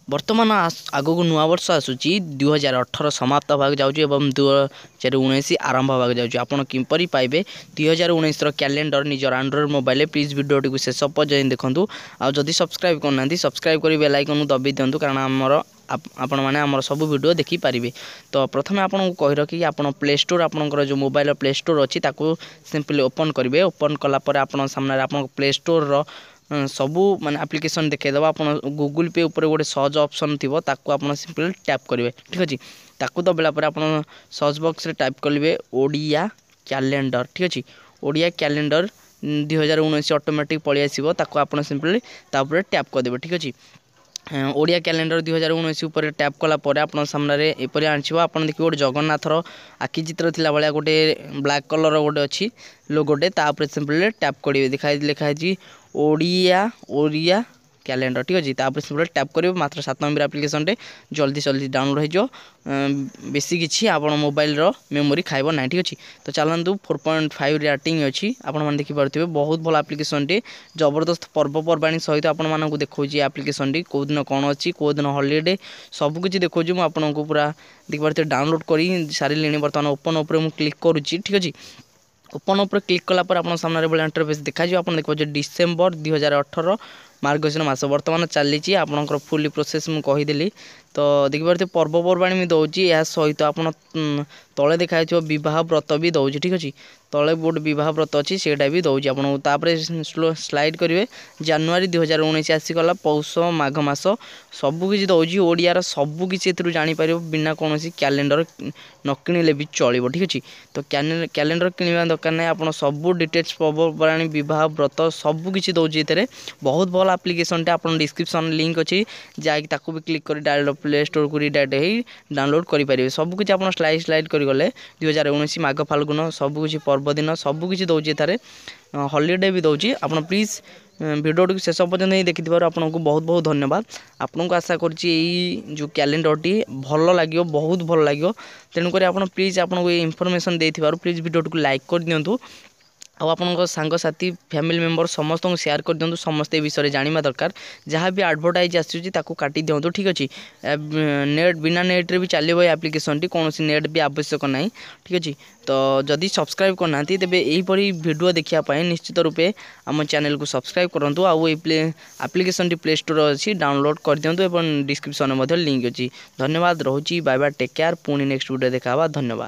बर्तमान आग को नुआ वर्ष आसूची 2018 समाप्त होगा जाऊँगी और 2019 आरंभ होगा जाऊँगी। आपड़ किपरि पाइबे 2019 कैलेंडर निजर Android mobile please video T शेष पर्यटन देखूँ। आदि सब्सक्राइब करना सब्सक्राइब कर बेल आइकन दबी दिंतु कारण आमर आपण मैंने आमर सब वीडियो देखिपारे। तो प्रथम आपको कही रखी आप प्ले स्टोर आपंकर जो मोबाइल प्ले स्टोर अच्छी सिंपली ओपन करेंगे। ओपन कलापर आप सामने आप प्ले स्टोर सबू माने एप्लिकेशन देखिदेव। आप गूगल पे ऊपर गोटे सर्च ऑप्शन थी आप सिंपली टैप करेंगे। ठीक अच्छे ताकू दबाला आप सर्च बॉक्स रे टाइप करेंगे ओडिया कैलेंडर। ठीक अच्छे ओडिया कैलेंडर 2019 ऑटोमेटिक पलि आसो आप सिंपली टैप करदे। ठीक अच्छे ओडिया कैलेंडर 2019 उपर टैप कलापर आप सामने एपरी आनछिव। आप देखिए गोटे जगन्नाथर आखि चित्र थिला भाया गोटे ब्लैक कलर गोटे अच्छी लोगोटे तापर सिंपली टैप करेंगे। लिखाई ओडिया कैलेंडर। ठीक अच्छे तापर सिंपली टैप करेंगे। मात्र 7 MB एप्लिकेशन जल्दी जल्दी डाउनलोड हो बेसी किसी आप मोबाइल मेमोरी खाइब ना। ठीक अच्छे तो चलतु 4.5 रेटिंग अच्छी आपने देखिपे बहुत भल एप्लिकेशन टी जबरदस्त पर्वपर्वाणी सहित आपको देखा एप्लिकेशन टी कौ दिन कौन अच्छी कौ दिन हॉलीडे सबकि देखा मुझे पूरा देखिए डाउनलोड कर सारे बर्तमान ओपन उपर मुझे क्लिक करुच्ची। ठीक अच्छे ओपन उपर क्लिक कलापर आप सामने बड़े इंटरफेस देखा आप देखिए डिसेम्बर 2018 मार्गशीर मास बर्तमान चली आपंकर फुली प्रोसेस मुझे कहीदेली। तो देखिए पर्वपर्वाणी भी दौर या सहित आप तले देखा बह व्रत भी दौर। ठीक अच्छे तले गोटे बह व्रत अच्छी से भी दौर आपको स्लो स्लाइड करेंगे। जानुरी 2019 आसीगला पौष माघ मास सबकि दौर ओडियार सबकि जापर बिना कौन कैलेंडर न किणिले भी चलो। ठीक अच्छे तो कैलेंडर किणवा दरकार नहीं आप सब डिटेल्स पर्वपर्वाणी बह व्रत सबकि दौर बहुत भल एप्लिकेशन टे आप डिस्क्रिप्शन लिंक अच्छी जाकि भी क्लिक कर डायरेक्ट प्ले स्टोर को डायरेक्ट डाउनलोड करेंगे। सबकि आप स्लाइड करगले 2019 माघ फाल्गुन सबकि पर्वदिन सबकि दौर हॉलीडे भी दौर। आप प्लीज वीडियो टी शेष पर्यटन ही देखि आपको बहुत बहुत धन्यवाद। आपको आशा करुँची जो कैलेंडर टी भल लगे बहुत भल लगे तेणुक आप प्लीज आपको ये इनफॉरमेशन देथिबारु प्लीज वीडियो टी लाइक कर दिंतु आप सांगसाथी फैमिली मेंबर समस्त को शेयर कर दिंतु। समस्ते विषय जाना दरकार जहाँ भी एडवर्टाइज आसूँ काटी दिंतु। ठीक अच्छे नेट बिना नेट रे भी चलो एप्लिकेशन टी कौन नेट भी आवश्यक ना। ठीक अच्छे तो जदि सब्सक्राइब करना तेरे यहीपरी वीडियो देखापी निश्चित रूपे आम चैनल को सब्सक्राइब करूँ। आउ एप्लिकेशन टी प्ले स्टोर अच्छी डाउनलोड कर दिंतु और डिस्क्रिप्शन में लिंक अच्छी। धन्यवाद रोची बाय बाय टेक केयर पुणी नेक्स्ट वीडियो देखा। धन्यवाद।